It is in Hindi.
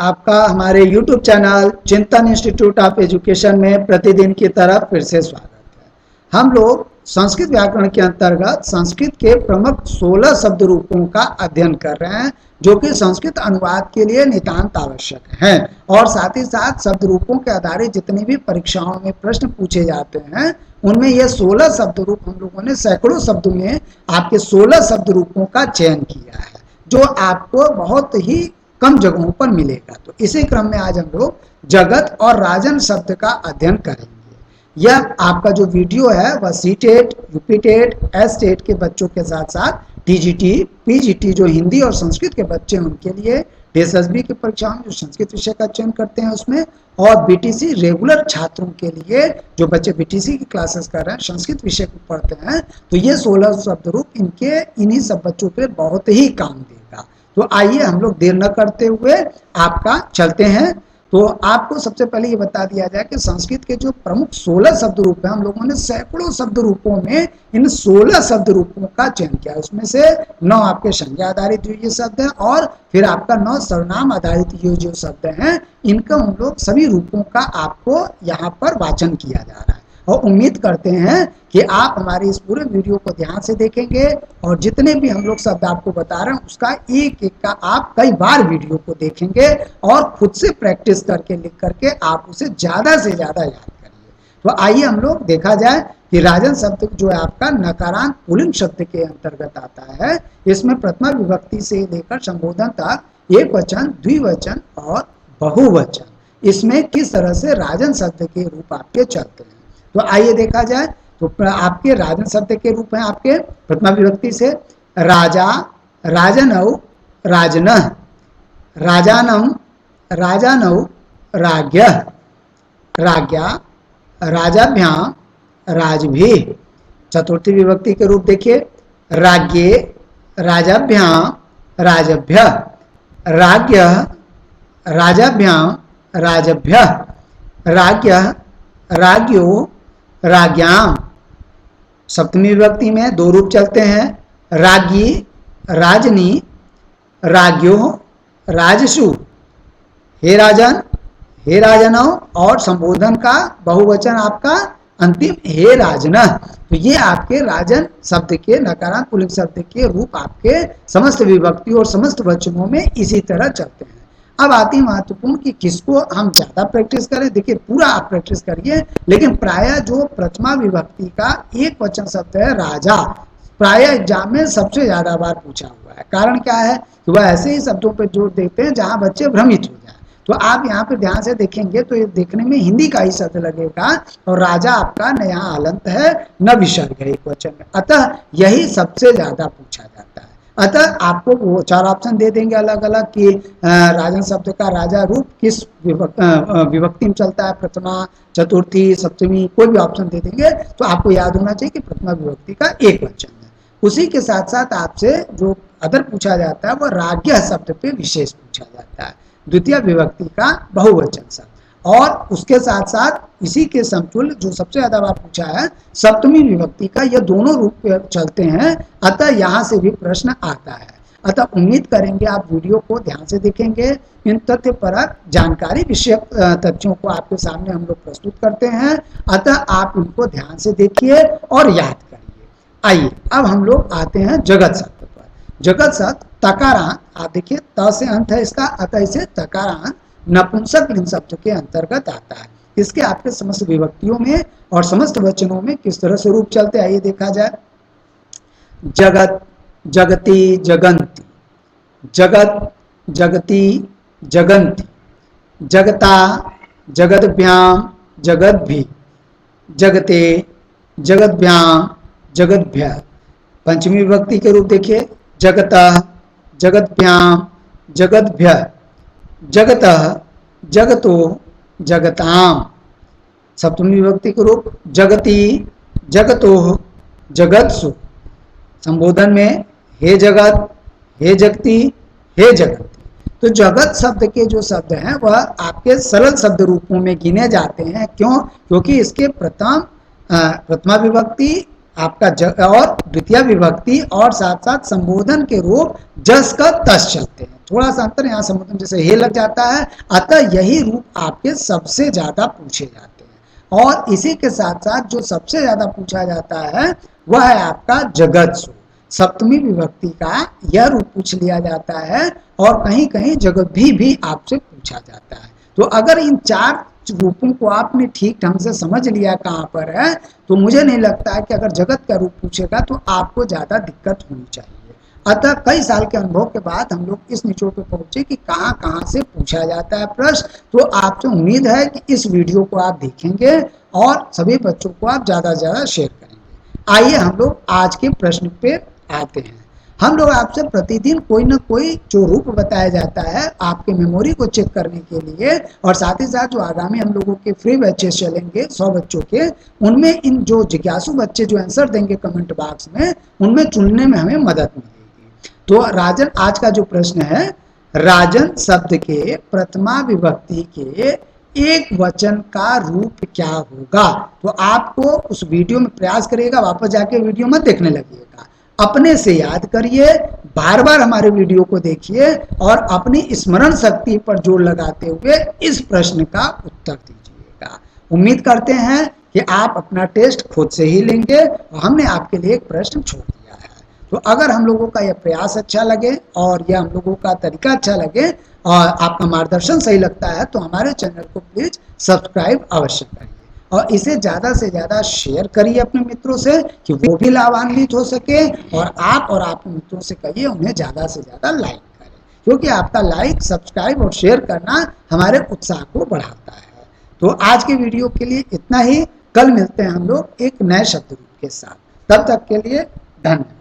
आपका हमारे YouTube चैनल चिंतन इंस्टीट्यूट ऑफ एजुकेशन में प्रतिदिन की तरह फिर से स्वागत है। हम लोग संस्कृत व्याकरण के अंतर्गत संस्कृत के प्रमुख 16 शब्द रूपों का अध्ययन कर रहे हैं, जो कि संस्कृत अनुवाद के लिए नितांत आवश्यक हैं। और साथ ही साथ शब्द रूपों के आधारित जितनी भी परीक्षाओं में प्रश्न पूछे जाते हैं, उनमें ये 16 शब्द रूप हम लोगों ने सैकड़ों शब्दों में आपके 16 शब्द रूपों का चयन किया है, जो आपको बहुत ही कम जगहों पर मिलेगा। तो इसी क्रम में आज हम लोग जगत और राजन शब्द का अध्ययन करेंगे। यह आपका जो वीडियो है वह सीटेट, यूपीटेट, एसटेट के बच्चों के साथ साथ टीजीटी, पीजीटी जो हिंदी और संस्कृत के बच्चे हैं उनके लिए, एसएसबी की परीक्षाओं में जो संस्कृत विषय का चयन करते हैं उसमें, और बीटीसी रेगुलर छात्रों के लिए जो बच्चे बीटीसी की क्लासेस कर रहे हैं, संस्कृत विषय को पढ़ते हैं, तो ये 16 शब्द रूप इन्हीं सब बच्चों के बहुत ही काम देगा। तो आइए हम लोग देर न करते हुए आपका चलते हैं। तो आपको सबसे पहले ये बता दिया जाए कि संस्कृत के जो प्रमुख 16 शब्द रूप हैं, हम लोगों ने सैकड़ों शब्द रूपों में इन 16 शब्द रूपों का चयन किया। उसमें से 9 आपके संज्ञा आधारित ये शब्द हैं और फिर आपका 9 सर्वनाम आधारित ये जो शब्द हैं, इनका हम लोग सभी रूपों का आपको यहाँ पर वाचन किया जा रहा है। और उम्मीद करते हैं कि आप हमारे इस पूरे वीडियो को ध्यान से देखेंगे और जितने भी हम लोग शब्द आपको बता रहे हैं उसका एक एक का आप कई बार वीडियो को देखेंगे और खुद से प्रैक्टिस करके लिख करके आप उसे ज़्यादा से ज़्यादा याद करिए। तो आइए हम लोग देखा जाए कि राजन शब्द जो है आपका नकारांत पुल्लिंग शब्द के अंतर्गत आता है। इसमें प्रथमा विभक्ति से लेकर संबोधन तक एक वचन, द्विवचन और बहुवचन, इसमें किस तरह से राजन शब्द के रूप आपके चलते हैं। तो आइए देखा जाए। तो आपके राजन शब्द के रूप हैं आपके प्रथमा विभक्ति से राजा, राजनौ, राजनः, राजानम, राजानौ, राज्ञः, राज्ञा, राजाभ्याम, राजभिः। चतुर्थी विभक्ति के रूप देखिए राज्ञे, राजाभ्याम, राजभ्यः, राज्ञः, राजाभ्याम, राजभ्यः, राज्ञः, राज्ञो, राज्ञाम। सप्तमी विभक्ति में 2 रूप चलते हैं, राज्ञी, राजनी, राज्ञो, राजसु। हे राजन, हे राजनौ, और संबोधन का बहुवचन आपका अंतिम हे राजनः। तो ये आपके राजन शब्द के नकारांत पुल्लिंग शब्द के रूप आपके समस्त विभक्ति और समस्त वचनों में इसी तरह चलते हैं। अब आती है महत्वपूर्ण कि किसको हम ज्यादा प्रैक्टिस करें। देखिए पूरा आप प्रैक्टिस करिए, लेकिन प्रायः जो प्रथमा विभक्ति का एक वचन शब्द है राजा, प्रायः एग्जाम में सबसे ज्यादा बार पूछा हुआ है। कारण क्या है कि वह ऐसे ही शब्दों पर जोर देते हैं जहां बच्चे भ्रमित हो जाए। तो आप यहाँ पे ध्यान से देखेंगे तो ये देखने में हिंदी का ही शब्द लगेगा और राजा आपका न यहाँ हलंत है न विसर्ग है एक वचन में, अतः यही सबसे ज्यादा पूछा जाता है। अतः आपको वो 4 ऑप्शन दे देंगे अलग अलग कि राजन शब्द का राजा रूप किस विभक्ति में चलता है, प्रथमा, चतुर्थी, सप्तमी, कोई भी ऑप्शन दे देंगे। तो आपको याद होना चाहिए कि प्रथमा विभक्ति का एक वचन है। उसी के साथ साथ आपसे जो अदर पूछा जाता है वह राज्ञ शब्द पे विशेष पूछा जाता है, द्वितीय विभक्ति का बहुवचन शब्द। और उसके साथ साथ इसी के समतुल्य जो सबसे ज्यादा बार पूछा है सप्तमी विभक्ति का, ये दोनों रूप चलते हैं। अतः यहाँ से भी प्रश्न आता है। अतः उम्मीद करेंगे आप वीडियो को ध्यान से देखेंगे। इन तथ्यपरक जानकारी विषयक तथ्यों को आपके सामने हम लोग प्रस्तुत करते हैं, अतः आप इनको ध्यान से देखिए और याद करिए। आइए अब हम लोग आते हैं जगत शब्द पर। जगत शब्द तकारांत, आप देखिए त से अंत है इसका, अतः इसे तकारांत नपुंसक लिंग शब्द के अंतर्गत आता है। इसके आपके समस्त विभक्तियों में और समस्त वचनों में किस तरह से रूप चलते हैं आइए देखा जाए। जगत, जगति, जगंति, जगत, जगति, जगंति, जगता, जगद्भ्याम, जगद्भि, जगते, जगद्भ्याम, जगद्भ्य। पंचमी विभक्ति के रूप देखिए जगतः, जगद्भ्याम, जगद्भ्य, जगतः, जगतो, जगताम। सप्तमी विभक्ति के रूप जगति, जगतो, जगत्सु। संबोधन में हे जगत, हे जगति, हे जगत। तो जगत शब्द के जो शब्द हैं वह आपके सरल शब्द रूपों में गिने जाते हैं। क्यों? क्योंकि इसके प्रथमा विभक्ति आपका और द्वितीय विभक्ति और साथ साथ संबोधन के रूप जस का तस चलते हैं। थोड़ा सा अंतर यहाँ संबोधन जैसे हे लग जाता है, अतः यही रूप आपके सबसे ज्यादा पूछे जाते हैं। और इसी के साथ साथ जो सबसे ज्यादा पूछा जाता है वह है आपका जगत्सु। सप्तमी विभक्ति का यह रूप पूछ लिया जाता है और कहीं कहीं जगत भी आपसे पूछा जाता है। तो अगर इन 4 रूपों को आपने ठीक ढंग से समझ लिया कहाँ पर है, तो मुझे नहीं लगता है कि अगर जगत का रूप पूछेगा तो आपको ज्यादा दिक्कत होनी चाहिए। अतः कई साल के अनुभव के बाद हम लोग इस निचोड़ पे पहुंचे कि कहाँ कहाँ से पूछा जाता है प्रश्न। तो आपसे उम्मीद है कि इस वीडियो को आप देखेंगे और सभी बच्चों को आप ज्यादा से ज्यादा शेयर करेंगे। आइए हम लोग आज के प्रश्न पे आते हैं। हम लोग आपसे प्रतिदिन कोई ना कोई जो रूप बताया जाता है आपके मेमोरी को चेक करने के लिए, और साथ ही साथ जो आगामी हम लोगों के फ्री बैचेस चलेंगे 100 बच्चों के, उनमें इन जो जिज्ञासु बच्चे जो आंसर देंगे कमेंट बॉक्स में, उनमें चुनने में हमें मदद मिलेगी। तो राजन, आज का जो प्रश्न है, राजन शब्द के प्रथमा विभक्ति के एक वचन का रूप क्या होगा? तो आपको उस वीडियो में प्रयास करिएगा, वापस जाके वीडियो मत देखने लगिएगा, अपने से याद करिए, बार बार हमारे वीडियो को देखिए और अपनी स्मरण शक्ति पर जोर लगाते हुए इस प्रश्न का उत्तर दीजिएगा। उम्मीद करते हैं कि आप अपना टेस्ट खुद से ही लेंगे और हमने आपके लिए एक प्रश्न छोड़ दिया है। तो अगर हम लोगों का यह प्रयास अच्छा लगे और यह हम लोगों का तरीका अच्छा लगे और आपका मार्गदर्शन सही लगता है तो हमारे चैनल को प्लीज सब्सक्राइब अवश्य करिए और इसे ज्यादा से ज्यादा शेयर करिए अपने मित्रों से कि वो भी लाभान्वित हो सके, और आप और आपके मित्रों से कहिए उन्हें ज्यादा से ज्यादा लाइक करें, क्योंकि आपका लाइक, सब्सक्राइब और शेयर करना हमारे उत्साह को बढ़ाता है। तो आज के वीडियो के लिए इतना ही। कल मिलते हैं हम लोग एक नए शब्द रूप के साथ। तब तक के लिए धन्यवाद।